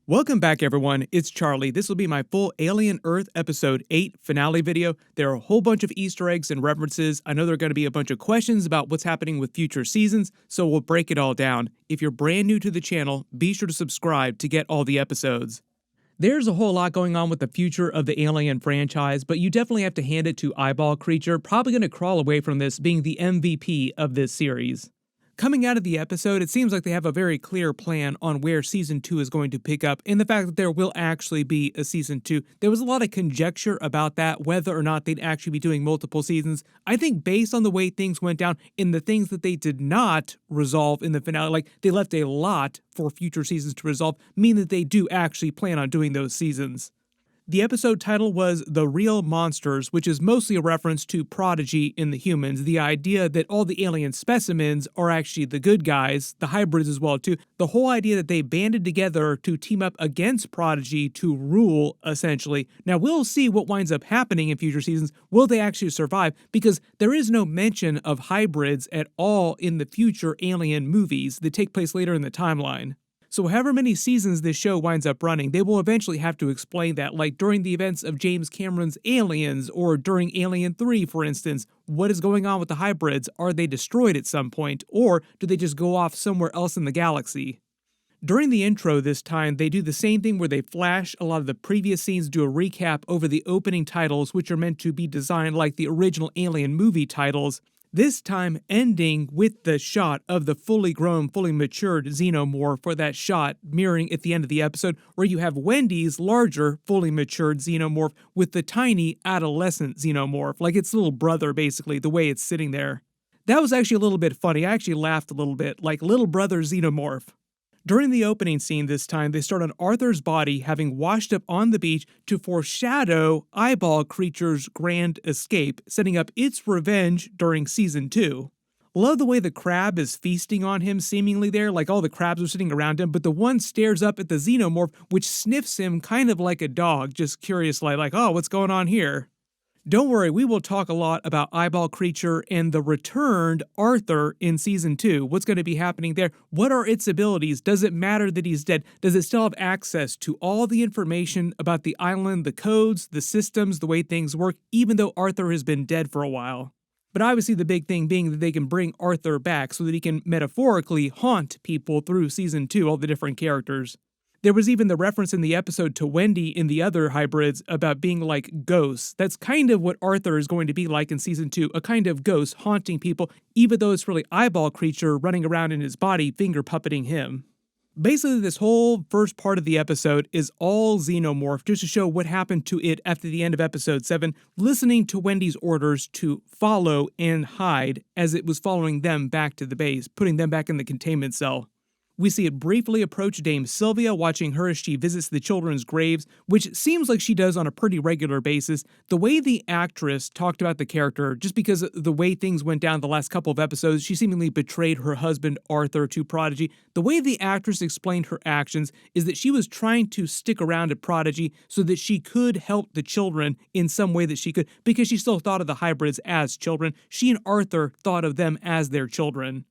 Welcome back, everyone. It's Charlie. This will be my full Alien Earth Episode 8 finale video. There are a whole bunch of Easter eggs and references. I know there are going to be a bunch of questions about what's happening with future seasons, so we'll break it all down. If you're brand new to the channel, be sure to subscribe to get all the episodes. There's a whole lot going on with the future of the Alien franchise, but you definitely have to hand it to Eyeball Creature, probably going to crawl away from this being the MVP of this series. Coming out of the episode, it seems like they have a very clear plan on where Season 2 is going to pick up, and the fact that there will actually be a Season 2. There was a lot of conjecture about that, whether or not they'd actually be doing multiple seasons. I think based on the way things went down and the things that they did not resolve in the finale, like they left a lot for future seasons to resolve, mean that they do actually plan on doing those seasons. The episode title was The Real Monsters, which is mostly a reference to Prodigy in the humans, the idea that all the alien specimens are actually the good guys, the hybrids as well too, the whole idea that they banded together to team up against Prodigy to rule, essentially. Now we'll see what winds up happening in future seasons. Will they actually survive? Because there is no mention of hybrids at all in the future Alien movies that take place later in the timeline. So however many seasons this show winds up running, they will eventually have to explain that, like during the events of James Cameron's Aliens, or during Alien 3, for instance. What is going on with the hybrids? Are they destroyed at some point, or do they just go off somewhere else in the galaxy? During the intro this time, they do the same thing where they flash a lot of the previous scenes, do a recap over the opening titles, which are meant to be designed like the original Alien movie titles. This time ending with the shot of the fully grown, fully matured Xenomorph, for that shot mirroring at the end of the episode, where you have Wendy's larger, fully matured Xenomorph with the tiny adolescent Xenomorph, like its little brother basically, the way it's sitting there. That was actually a little bit funny. I actually laughed a little bit, like little brother Xenomorph. During the opening scene this time, they start on Arthur's body having washed up on the beach to foreshadow Eyeball Creature's grand escape, setting up its revenge during Season 2. Love the way the crab is feasting on him seemingly there, like all the crabs are sitting around him, but the one stares up at the Xenomorph, which sniffs him kind of like a dog, just curiously, like, oh, what's going on here? Don't worry, we will talk a lot about Eyeball Creature and the returned Arthur in Season 2. What's going to be happening there? What are its abilities? Does it matter that he's dead? Does it still have access to all the information about the island, the codes, the systems, the way things work, even though Arthur has been dead for a while? But obviously the big thing being that they can bring Arthur back so that he can metaphorically haunt people through Season 2, all the different characters. There was even the reference in the episode to Wendy in the other hybrids about being like ghosts. That's kind of what Arthur is going to be like in Season 2, a kind of ghost haunting people, even though it's really Eyeball Creature running around in his body, finger puppeting him. Basically, this whole first part of the episode is all Xenomorph, just to show what happened to it after the end of Episode 7, listening to Wendy's orders to follow and hide as it was following them back to the base, putting them back in the containment cell. We see it briefly approach Dame Sylvia, watching her as she visits the children's graves, which seems like she does on a pretty regular basis. The way the actress talked about the character, just because of the way things went down the last couple of episodes, she seemingly betrayed her husband Arthur to Prodigy. The way the actress explained her actions is that she was trying to stick around at Prodigy so that she could help the children in some way that she could, because she still thought of the hybrids as children. She and Arthur thought of them as their children.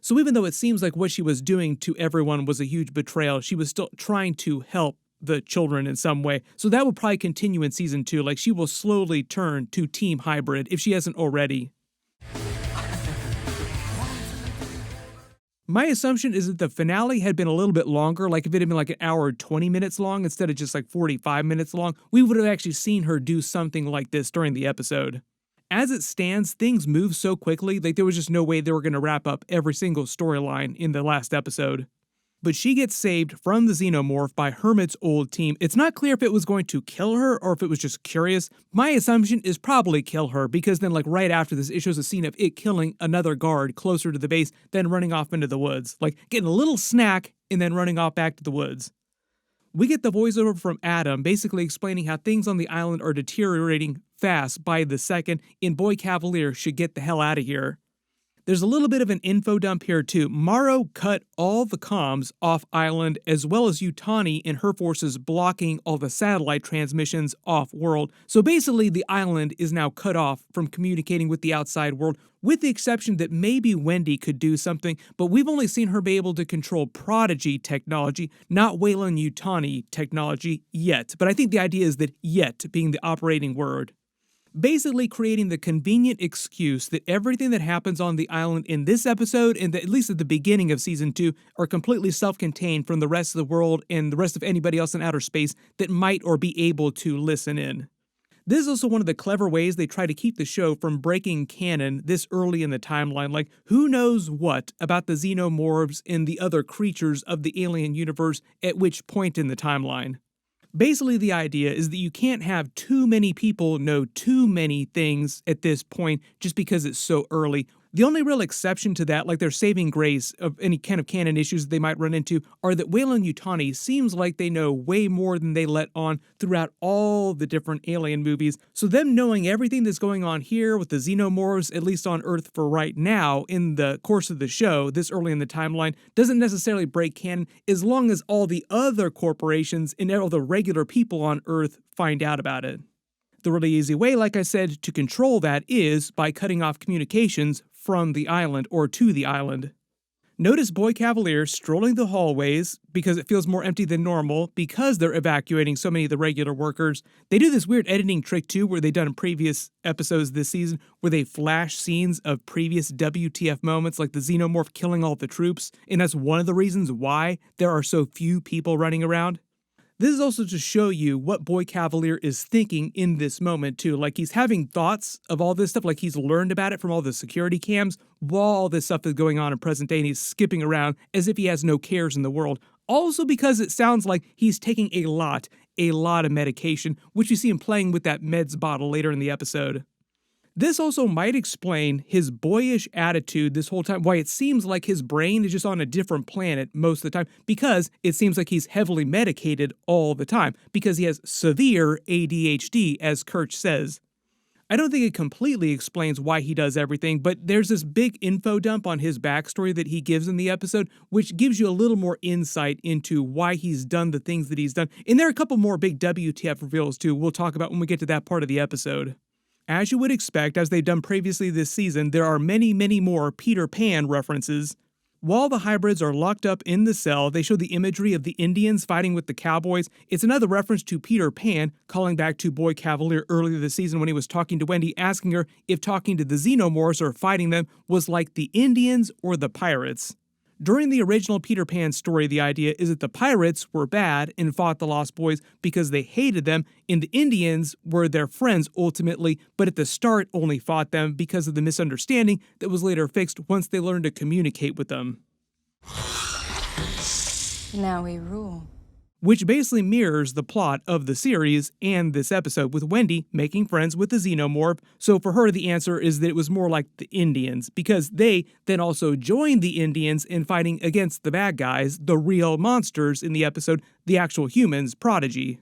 So even though it seems like what she was doing to everyone was a huge betrayal, she was still trying to help the children in some way. So that will probably continue in Season 2, like she will slowly turn to Team Hybrid if she hasn't already. My assumption is that the finale had been a little bit longer, like if it had been like an hour or 20 minutes long instead of just like 45 minutes long, we would have actually seen her do something like this during the episode. As it stands, things move so quickly, like there was just no way they were going to wrap up every single storyline in the last episode. But she gets saved from the Xenomorph by Hermit's old team. It's not clear if it was going to kill her or if it was just curious. My assumption is probably kill her, because then like right after this, it shows a scene of it killing another guard closer to the base, then running off into the woods. Like getting a little snack and then running off back to the woods. We get the voiceover from Adam, basically explaining how things on the island are deteriorating fast by the second, and Boy Cavalier should get the hell out of here. There's a little bit of an info dump here too. Morrow cut all the comms off island, as well as Yutani and her forces blocking all the satellite transmissions off-world. So basically the island is now cut off from communicating with the outside world, with the exception that maybe Wendy could do something, but we've only seen her be able to control Prodigy technology, not Weyland Yutani technology yet. But I think the idea is that yet being the operating word. Basically creating the convenient excuse that everything that happens on the island in this episode, and at least at the beginning of Season 2, are completely self-contained from the rest of the world and the rest of anybody else in outer space that might or be able to listen in. This is also one of the clever ways they try to keep the show from breaking canon this early in the timeline, like who knows what about the Xenomorphs and the other creatures of the alien universe at which point in the timeline. Basically, the idea is that you can't have too many people know too many things at this point just because it's so early. The only real exception to that, like their saving grace of any kind of canon issues they might run into, are that Weyland Yutani seems like they know way more than they let on throughout all the different alien movies. So them knowing everything that's going on here with the Xenomorphs, at least on Earth for right now, in the course of the show, this early in the timeline, doesn't necessarily break canon as long as all the other corporations and all the regular people on Earth find out about it. The really easy way, like I said, to control that is by cutting off communications from the island or to the island. Notice Boy Cavalier strolling the hallways because it feels more empty than normal because they're evacuating so many of the regular workers. They do this weird editing trick too where they've done in previous episodes this season where they flash scenes of previous WTF moments like the Xenomorph killing all the troops, and that's one of the reasons why there are so few people running around. This is also to show you what Boy Cavalier is thinking in this moment too. Like he's having thoughts of all this stuff, like he's learned about it from all the security cams while all this stuff is going on in present day, and he's skipping around as if he has no cares in the world. Also because it sounds like he's taking a lot of medication, which you see him playing with that meds bottle later in the episode. This also might explain his boyish attitude this whole time, why it seems like his brain is just on a different planet most of the time, because it seems like he's heavily medicated all the time, because he has severe ADHD, as Kirch says. I don't think it completely explains why he does everything, but there's this big info dump on his backstory that he gives in the episode, which gives you a little more insight into why he's done the things that he's done. And there are a couple more big WTF reveals too we'll talk about when we get to that part of the episode. As you would expect, as they've done previously this season, there are many more Peter Pan references. While the hybrids are locked up in the cell, they show the imagery of the Indians fighting with the cowboys. It's another reference to Peter Pan, calling back to Boy Cavalier earlier this season when he was talking to Wendy, asking her if talking to the Xenomorphs or fighting them was like the Indians or the pirates. During the original Peter Pan story, the idea is that the pirates were bad and fought the Lost Boys because they hated them, and the Indians were their friends ultimately, but at the start only fought them because of the misunderstanding that was later fixed once they learned to communicate with them. Now we rule. Which basically mirrors the plot of the series and this episode, with Wendy making friends with the Xenomorph. So for her, the answer is that it was more like the Indians, because they then also joined the Indians in fighting against the bad guys, the real monsters in the episode, the actual humans, Prodigy.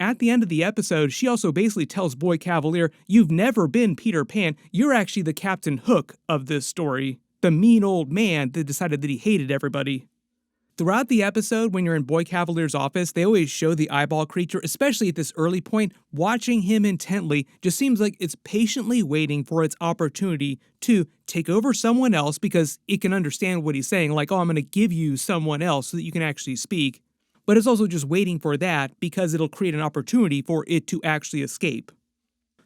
At the end of the episode, she also basically tells Boy Cavalier, "You've never been Peter Pan, you're actually the Captain Hook of this story, the mean old man that decided that he hated everybody." Throughout the episode, when you're in Boy Cavalier's office, they always show the eyeball creature, especially at this early point. Watching him intently just seems like it's patiently waiting for its opportunity to take over someone else because it can understand what he's saying, like, oh, I'm going to give you someone else so that you can actually speak. But it's also just waiting for that because it'll create an opportunity for it to actually escape.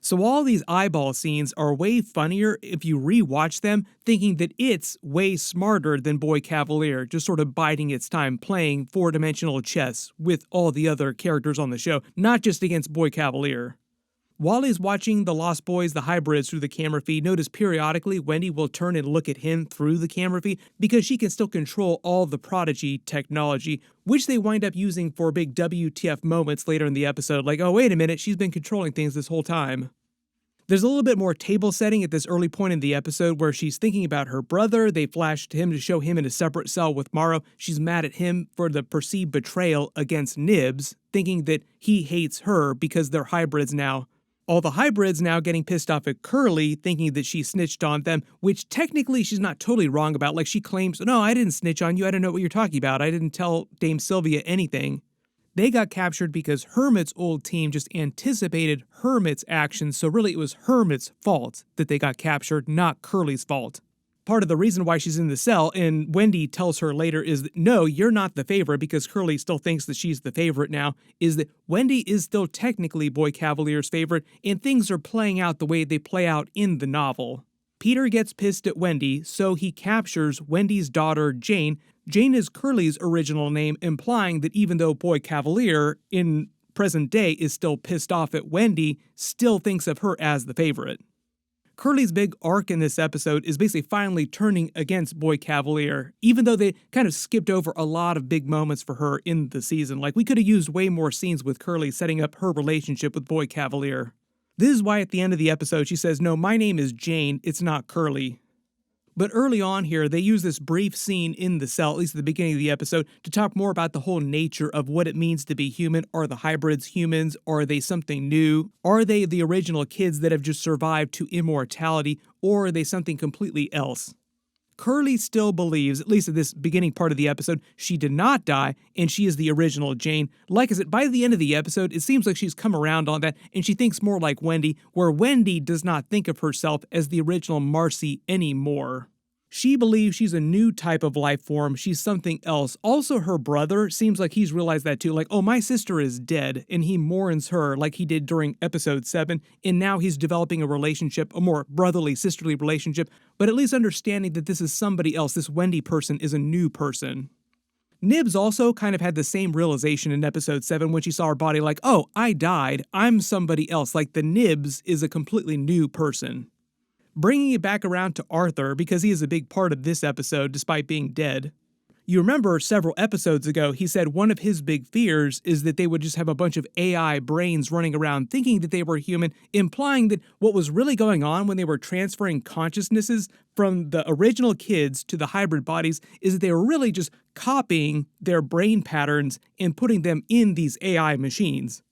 So all these eyeball scenes are way funnier if you re-watch them, thinking that it's way smarter than Boy Cavalier, just sort of biding its time playing four-dimensional chess with all the other characters on the show, not just against Boy Cavalier. While he's watching the Lost Boys, the hybrids, through the camera feed, notice periodically Wendy will turn and look at him through the camera feed because she can still control all the Prodigy technology, which they wind up using for big WTF moments later in the episode, like, oh, wait a minute, she's been controlling things this whole time. There's a little bit more table setting at this early point in the episode where she's thinking about her brother. They flash to him to show him in a separate cell with Morrow. She's mad at him for the perceived betrayal against Nibs, thinking that he hates her because they're hybrids now. All the hybrids now getting pissed off at Curly, thinking that she snitched on them, which technically she's not totally wrong about. Like, she claims, no, I didn't snitch on you, I don't know what you're talking about, I didn't tell Dame Sylvia anything. They got captured because Hermit's old team just anticipated Hermit's actions, so really it was Hermit's fault that they got captured, not Curly's fault. Part of the reason why she's in the cell, and Wendy tells her later, is that, no, you're not the favorite, because Curly still thinks that she's the favorite now, is that Wendy is still technically Boy Cavalier's favorite, and things are playing out the way they play out in the novel. Peter gets pissed at Wendy, so he captures Wendy's daughter, Jane. Jane is Curly's original name, implying that even though Boy Cavalier, in present day, is still pissed off at Wendy, still thinks of her as the favorite. Curly's big arc in this episode is basically finally turning against Boy Cavalier, even though they kind of skipped over a lot of big moments for her in the season. Like, we could have used way more scenes with Curly setting up her relationship with Boy Cavalier. This is why at the end of the episode she says, no, my name is Jane, it's not Curly. But early on here, they use this brief scene in the cell, at least at the beginning of the episode, to talk more about the whole nature of what it means to be human. Are the hybrids humans? Are they something new? Are they the original kids that have just survived to immortality? Or are they something completely else? Curly still believes, at least at this beginning part of the episode, she did not die, and she is the original Jane. Like I said, by the end of the episode, it seems like she's come around on that, and she thinks more like Wendy, where Wendy does not think of herself as the original Marcy anymore. She believes she's a new type of life form, she's something else. Also, her brother seems like he's realized that too, like, oh, my sister is dead, and he mourns her like he did during episode 7, and now he's developing a relationship, a more brotherly, sisterly relationship, but at least understanding that this is somebody else, this Wendy person is a new person. Nibs also kind of had the same realization in episode 7 when she saw her body, like, oh, I died, I'm somebody else, like the Nibs is a completely new person. Bringing it back around to Arthur, because he is a big part of this episode despite being dead. You remember several episodes ago, he said one of his big fears is that they would just have a bunch of AI brains running around thinking that they were human, implying that what was really going on when they were transferring consciousnesses from the original kids to the hybrid bodies is that they were really just copying their brain patterns and putting them in these AI machines.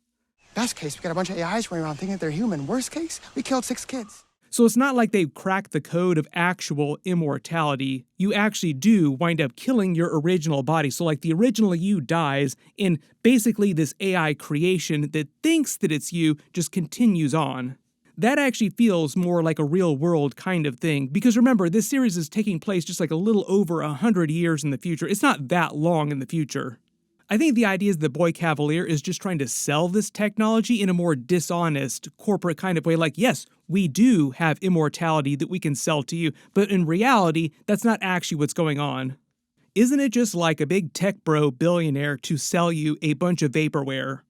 Best case, we got a bunch of AIs running around thinking that they're human. Worst case, we killed 6 kids. So it's not like they've cracked the code of actual immortality. You actually do wind up killing your original body. So like the original you dies, and basically this AI creation that thinks that it's you just continues on. That actually feels more like a real world kind of thing. Because remember, this series is taking place just like a little over 100 years in the future. It's not that long in the future. I think the idea is the Boy Cavalier is just trying to sell this technology in a more dishonest, corporate kind of way. Like, yes, we do have immortality that we can sell to you, but in reality, that's not actually what's going on. Isn't it just like a big tech bro billionaire to sell you a bunch of vaporware?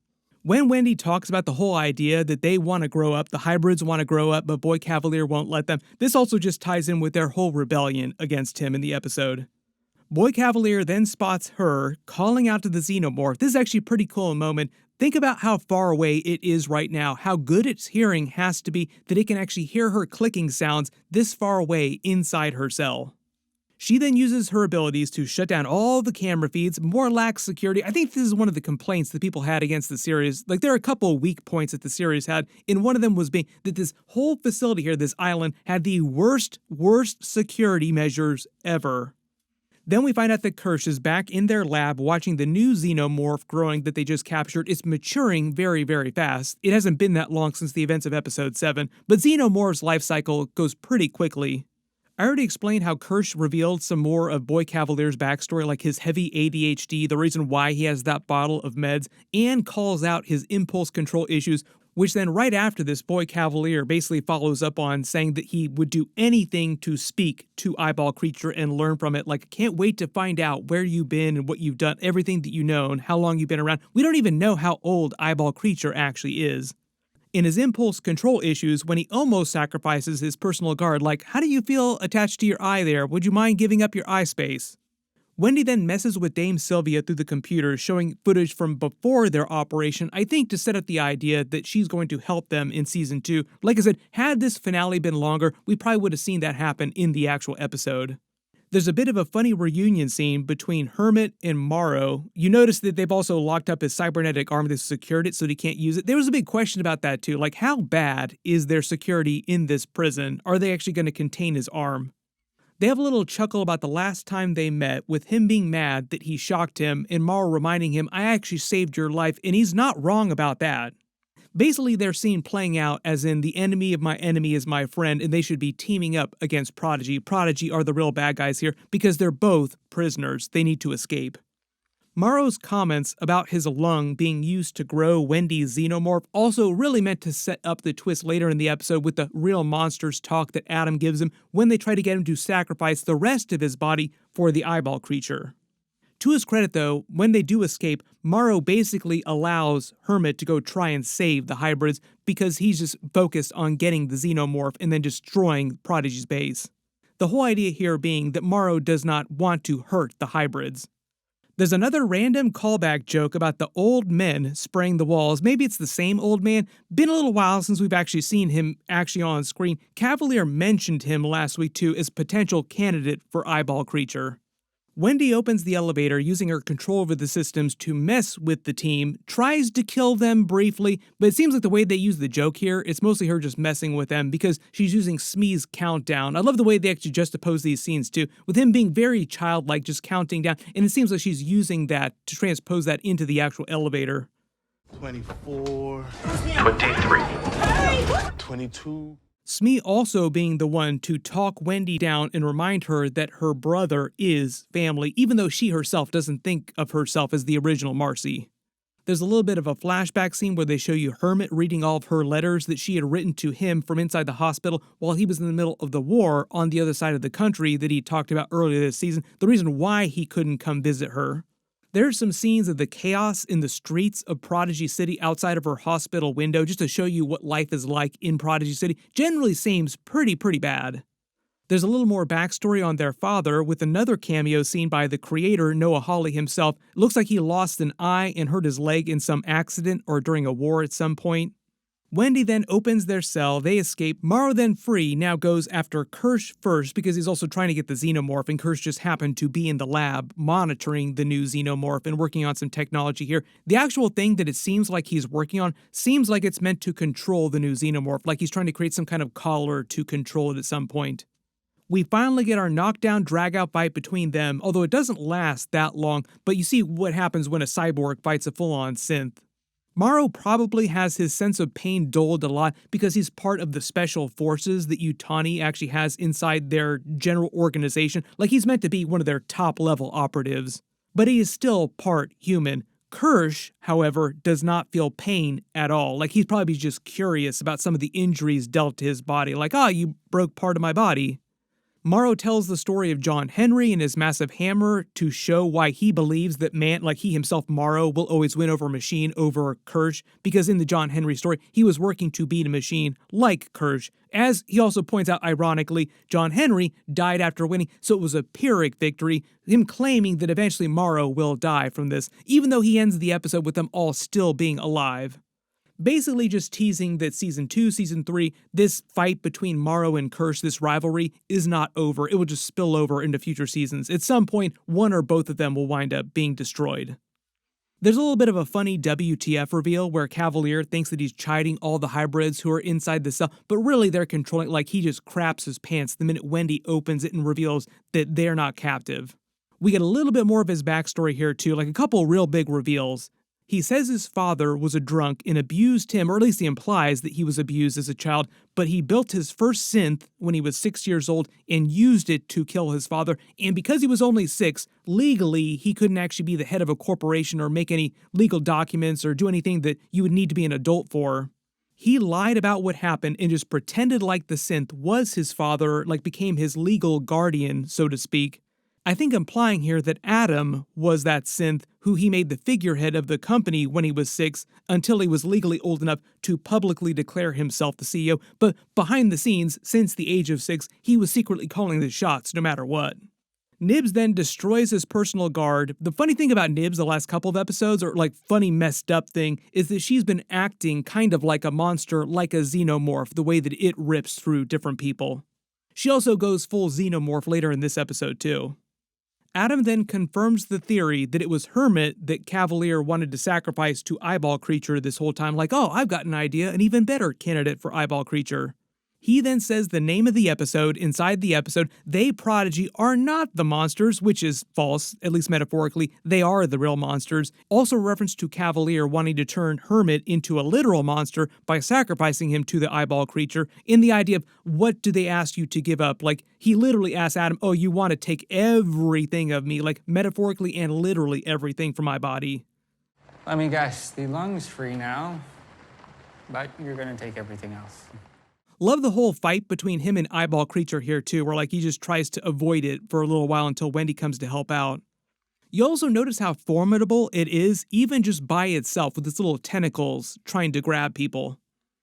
When Wendy talks about the whole idea that they want to grow up, the hybrids want to grow up, but Boy Cavalier won't let them, this also just ties in with their whole rebellion against him in the episode. Boy Cavalier then spots her calling out to the Xenomorph. This is actually a pretty cool moment. Think about how far away it is right now, how good its hearing has to be that it can actually hear her clicking sounds this far away inside her cell. She then uses her abilities to shut down all the camera feeds, more lax security. I think this is one of the complaints that people had against the series. Like, there are a couple of weak points that the series had, and one of them was being that this whole facility here, this island, had the worst security measures ever. Then we find out that Kirsch is back in their lab watching the new Xenomorph growing that they just captured. It's maturing very, very fast. It hasn't been that long since the events of episode 7, but Xenomorph's life cycle goes pretty quickly. I already explained how Kirsch revealed some more of Boy Cavalier's backstory, like his heavy ADHD, the reason why he has that bottle of meds, and calls out his impulse control issues, which then right after this, Boy Cavalier basically follows up on saying that he would do anything to speak to Eyeball Creature and learn from it. Like, can't wait to find out where you've been and what you've done, everything that you know and how long you've been around. We don't even know how old Eyeball Creature actually is. In his impulse control issues, when he almost sacrifices his personal guard, like, how do you feel attached to your eye there? Would you mind giving up your eye space? Wendy then messes with Dame Sylvia through the computer, showing footage from before their operation, I think to set up the idea that she's going to help them in Season 2. Like I said, had this finale been longer, we probably would have seen that happen in the actual episode. There's a bit of a funny reunion scene between Hermit and Morrow. You notice that they've also locked up his cybernetic arm that secured it so that he can't use it. There was a big question about that too. Like, how bad is their security in this prison? Are they actually going to contain his arm? They have a little chuckle about the last time they met, with him being mad that he shocked him and Morrow reminding him, I actually saved your life, and he's not wrong about that. Basically, they're seen playing out as in the enemy of my enemy is my friend, and they should be teaming up against Prodigy. Prodigy are the real bad guys here because they're both prisoners. They need to escape. Morrow's comments about his lung being used to grow Wendy's Xenomorph also really meant to set up the twist later in the episode with the real monsters talk that Adam gives him when they try to get him to sacrifice the rest of his body for the eyeball creature. To his credit, though, when they do escape, Morrow basically allows Hermit to go try and save the hybrids because he's just focused on getting the Xenomorph and then destroying Prodigy's base. The whole idea here being that Morrow does not want to hurt the hybrids. There's another random callback joke about the old men spraying the walls. Maybe it's the same old man. Been a little while since we've actually seen him actually on screen. Cavalier mentioned him last week too as potential candidate for eyeball creature. Wendy opens the elevator using her control over the systems to mess with the team, tries to kill them briefly, but it seems like the way they use the joke here, it's mostly her just messing with them because she's using Smee's countdown. I love the way they actually juxtapose these scenes too, with him being very childlike, just counting down, and it seems like she's using that to transpose that into the actual elevator. 24, 23, 22. Smee also being the one to talk Wendy down and remind her that her brother is family, even though she herself doesn't think of herself as the original Marcy. There's a little bit of a flashback scene where they show you Hermit reading all of her letters that she had written to him from inside the hospital while he was in the middle of the war on the other side of the country that he talked about earlier this season, the reason why he couldn't come visit her. There's some scenes of the chaos in the streets of Prodigy City outside of her hospital window just to show you what life is like in Prodigy City. Generally seems pretty bad. There's a little more backstory on their father with another cameo scene by the creator, Noah Hawley himself. It looks like he lost an eye and hurt his leg in some accident or during a war at some point. Wendy then opens their cell, they escape. Morrow then free now goes after Kirsch first because he's also trying to get the Xenomorph, and Kirsch just happened to be in the lab monitoring the new Xenomorph and working on some technology here. The actual thing that it seems like he's working on seems like it's meant to control the new Xenomorph, like he's trying to create some kind of collar to control it at some point. We finally get our knockdown drag-out fight between them, although it doesn't last that long, but you see what happens when a cyborg fights a full-on synth. Morrow probably has his sense of pain dulled a lot because he's part of the special forces that Yutani actually has inside their general organization, like he's meant to be one of their top-level operatives. But he is still part human. Kirsch, however, does not feel pain at all. Like he's probably just curious about some of the injuries dealt to his body, like, you broke part of my body. Morrow tells the story of John Henry and his massive hammer to show why he believes that man, like he himself, Morrow, will always win over machine over Kirsch, because in the John Henry story, he was working to beat a machine like Kirsch. As he also points out ironically, John Henry died after winning, so it was a Pyrrhic victory, him claiming that eventually Morrow will die from this, even though he ends the episode with them all still being alive. Basically just teasing that Season 2, Season 3, this fight between Morrow and Kirsch, this rivalry, is not over. It will just spill over into future seasons. At some point, one or both of them will wind up being destroyed. There's a little bit of a funny WTF reveal where Cavalier thinks that he's chiding all the hybrids who are inside the cell, but really they're controlling, like he just craps his pants the minute Wendy opens it and reveals that they're not captive. We get a little bit more of his backstory here too, like a couple real big reveals. He says his father was a drunk and abused him, or at least he implies that he was abused as a child, but he built his first synth when he was 6 years old and used it to kill his father, and because he was only 6, legally he couldn't actually be the head of a corporation or make any legal documents or do anything that you would need to be an adult for. He lied about what happened and just pretended like the synth was his father, like became his legal guardian, so to speak. I think implying here that Adam was that synth who he made the figurehead of the company when he was 6 until he was legally old enough to publicly declare himself the CEO, but behind the scenes, since the age of 6, he was secretly calling the shots no matter what. Nibs then destroys his personal guard. The funny thing about Nibs the last couple of episodes, or like funny messed up thing, is that she's been acting kind of like a monster, like a xenomorph, the way that it rips through different people. She also goes full Xenomorph later in this episode too. Adam then confirms the theory that it was Hermit that Cavalier wanted to sacrifice to Eyeball Creature this whole time, like, oh, I've got an idea, an even better candidate for Eyeball Creature. He then says the name of the episode inside the episode. They, Prodigy, are not the monsters, which is false, at least metaphorically. They are the real monsters. Also a reference to Cavalier wanting to turn Hermit into a literal monster by sacrificing him to the Eyeball Creature, in the idea of what do they ask you to give up? Like, he literally asks Adam, oh, you want to take everything of me, like metaphorically and literally everything from my body. Let me guess, the lung's free now, but you're gonna take everything else. Love the whole fight between him and Eyeball Creature here too, where like he just tries to avoid it for a little while until Wendy comes to help out. You also notice how formidable it is, even just by itself, with its little tentacles trying to grab people.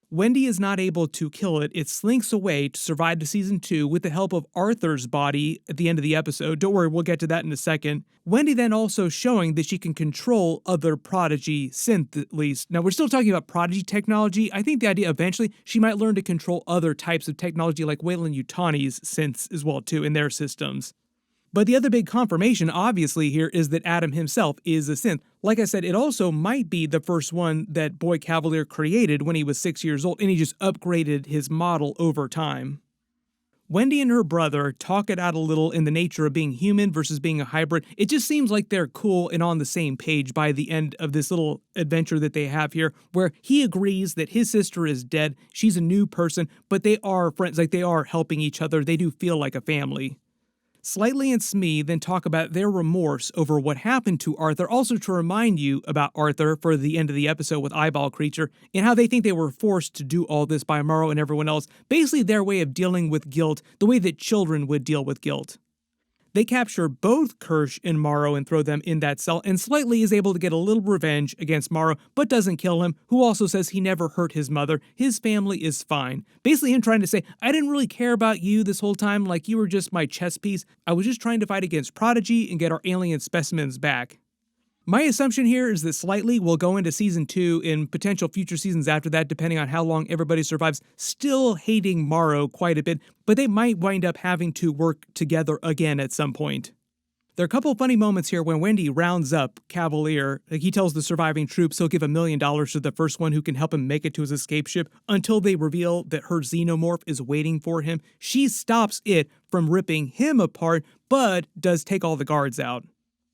Wendy is not able to kill it. It slinks away to survive to season 2 with the help of Arthur's body at the end of the episode. Don't worry, we'll get to that in a second. Wendy then also showing that she can control other Prodigy synth at least. Now we're still talking about Prodigy technology. I think the idea eventually she might learn to control other types of technology like Weyland Yutani's synths as well too in their systems. But the other big confirmation, obviously, here is that Adam himself is a synth. Like I said, it also might be the first one that Boy Cavalier created when he was 6 years old, and he just upgraded his model over time. Wendy and her brother talk it out a little in the nature of being human versus being a hybrid. It just seems like they're cool and on the same page by the end of this little adventure that they have here, where he agrees that his sister is dead, she's a new person, but they are friends, like they are helping each other, they do feel like a family. Slightly and Smee then talk about their remorse over what happened to Arthur, also to remind you about Arthur for the end of the episode with Eyeball Creature, and how they think they were forced to do all this by Morrow and everyone else, basically their way of dealing with guilt, the way that children would deal with guilt. They capture both Kirsch and Morrow and throw them in that cell, and Slightly is able to get a little revenge against Morrow, but doesn't kill him, who also says he never hurt his mother, his family is fine. Basically him trying to say, I didn't really care about you this whole time, like you were just my chess piece, I was just trying to fight against Prodigy and get our alien specimens back. My assumption here is that Slightly will go into season 2 and potential future seasons after that, depending on how long everybody survives, still hating Morrow quite a bit, but they might wind up having to work together again at some point. There are a couple funny moments here when Wendy rounds up Cavalier. Like he tells the surviving troops he'll give $1 million to the first one who can help him make it to his escape ship until they reveal that her Xenomorph is waiting for him. She stops it from ripping him apart, but does take all the guards out.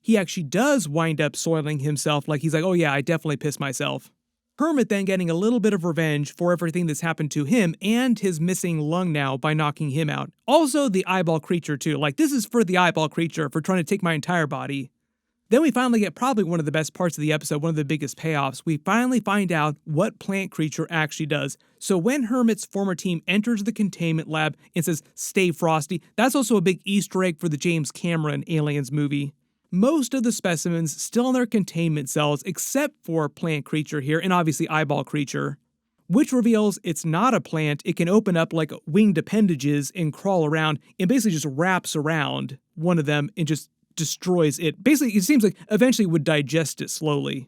He actually does wind up soiling himself, like he's like, oh yeah, I definitely pissed myself. Hermit then getting a little bit of revenge for everything that's happened to him and his missing lung now by knocking him out. Also the Eyeball Creature too, like this is for the Eyeball Creature for trying to take my entire body. Then we finally get probably one of the best parts of the episode, one of the biggest payoffs. We finally find out what Plant Creature actually does. So when Hermit's former team enters the containment lab and says, stay frosty, that's also a big Easter egg for the James Cameron Aliens movie. Most of the specimens still in their containment cells except for Plant Creature here and obviously Eyeball Creature, which reveals it's not a plant. It can open up like winged appendages and crawl around and basically just wraps around one of them and just destroys it. Basically, it seems like eventually would digest it slowly.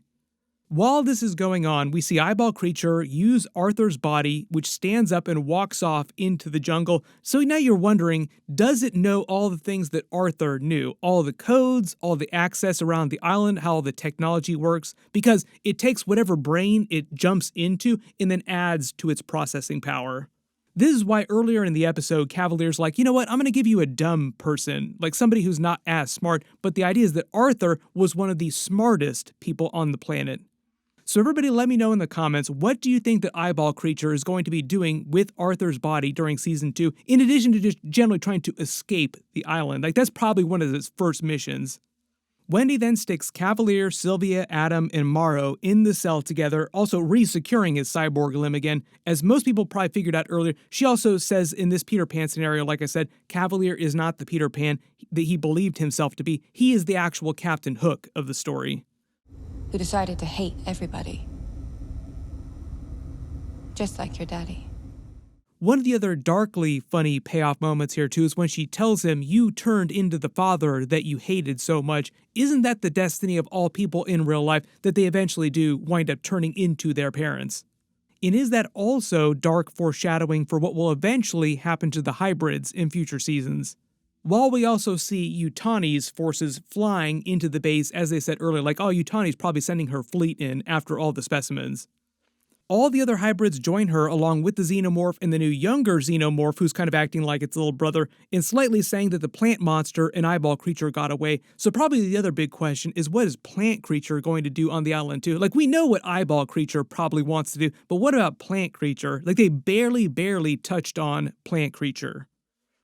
While this is going on, we see Eyeball Creature use Arthur's body, which stands up and walks off into the jungle. So now you're wondering, does it know all the things that Arthur knew? All the codes, all the access around the island, how all the technology works? Because it takes whatever brain it jumps into and then adds to its processing power. This is why earlier in the episode, Cavalier's like, you know what, I'm going to give you a dumb person, like somebody who's not as smart, but the idea is that Arthur was one of the smartest people on the planet. So everybody let me know in the comments, what do you think that Eyeball Creature is going to be doing with Arthur's body during season 2, in addition to just generally trying to escape the island? Like that's probably one of its first missions. Wendy then sticks Cavalier, Sylvia, Adam, and Morrow in the cell together, also re-securing his cyborg limb again. As most people probably figured out earlier, she also says in this Peter Pan scenario, like I said, Cavalier is not the Peter Pan that he believed himself to be. He is the actual Captain Hook of the story. Who decided to hate everybody. Just like your daddy. One of the other darkly funny payoff moments here too is when she tells him, you turned into the father that you hated so much. Isn't that the destiny of all people in real life, that they eventually do wind up turning into their parents? And is that also dark foreshadowing for what will eventually happen to the hybrids in future seasons? While we also see Yutani's forces flying into the base, as they said earlier, like, oh, Yutani's probably sending her fleet in after all the specimens. All the other hybrids join her along with the Xenomorph and the new younger Xenomorph, who's kind of acting like its little brother, and slightly saying that the plant monster and eyeball creature got away. So probably the other big question is, what is plant creature going to do on the island too? Like, we know what eyeball creature probably wants to do, but what about plant creature? Like, they barely touched on plant creature.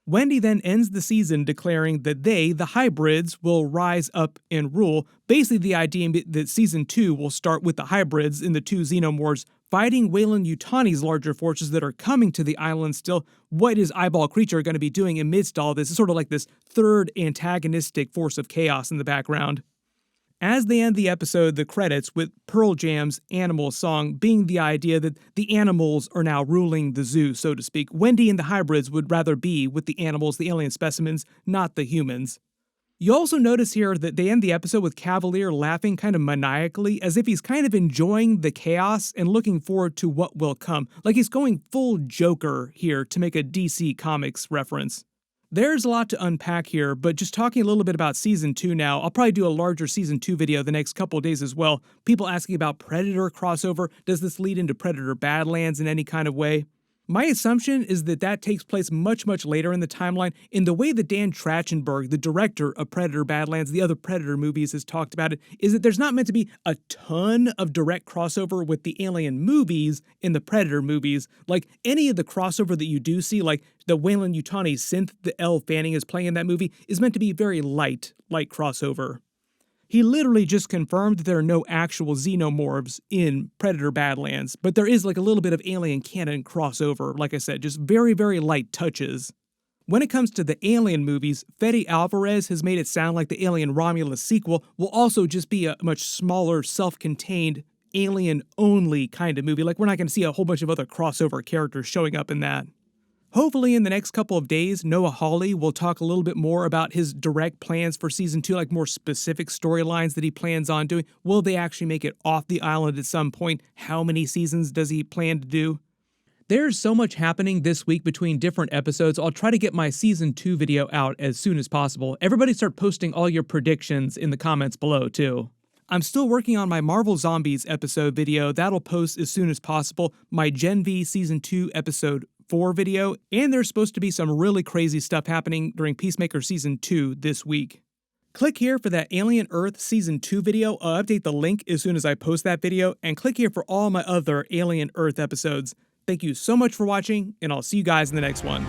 Wendy then ends the season declaring that they, the hybrids, will rise up and rule. Basically the idea that season 2 will start with the hybrids and the two Xenomorphs fighting Weyland Yutani's larger forces that are coming to the island still. What is Eyeball Creature going to be doing amidst all this? It's sort of like this third antagonistic force of chaos in the background. As they end the episode, the credits with Pearl Jam's Animal song being the idea that the animals are now ruling the zoo, so to speak. Wendy and the hybrids would rather be with the animals, the alien specimens, not the humans. You also notice here that they end the episode with Cavalier laughing kind of maniacally, as if he's kind of enjoying the chaos and looking forward to what will come. Like he's going full Joker here to make a DC Comics reference. There's a lot to unpack here, but just talking a little bit about Season 2 now, I'll probably do a larger Season 2 video the next couple of days as well. People asking about Predator crossover. Does this lead into Predator Badlands in any kind of way? My assumption is that that takes place much later in the timeline. In the way that Dan Trachtenberg, the director of Predator Badlands, the other Predator movies, has talked about it, is that there's not meant to be a ton of direct crossover with the Alien movies in the Predator movies. Like any of the crossover that you do see, like the Weyland Yutani synth that Elle Fanning is playing in that movie, is meant to be very light crossover. He literally just confirmed that there are no actual Xenomorphs in Predator Badlands, but there is like a little bit of alien canon crossover, like I said, just very light touches. When it comes to the Alien movies, Fede Alvarez has made it sound like the Alien Romulus sequel will also just be a much smaller, self-contained, alien-only kind of movie. Like, we're not going to see a whole bunch of other crossover characters showing up in that. Hopefully in the next couple of days, Noah Hawley will talk a little bit more about his direct plans for Season 2, like more specific storylines that he plans on doing. Will they actually make it off the island at some point? How many seasons does he plan to do? There's so much happening this week between different episodes. I'll try to get my Season 2 video out as soon as possible. Everybody start posting all your predictions in the comments below, too. I'm still working on my Marvel Zombies episode video. That'll post as soon as possible. My Gen V Season 2 episode 4 video, and there's supposed to be some really crazy stuff happening during Peacemaker Season 2 this week. Click here for that Alien Earth Season 2 video. I'll update the link as soon as I post that video, and click here for all my other Alien Earth episodes. Thank you so much for watching, and I'll see you guys in the next one.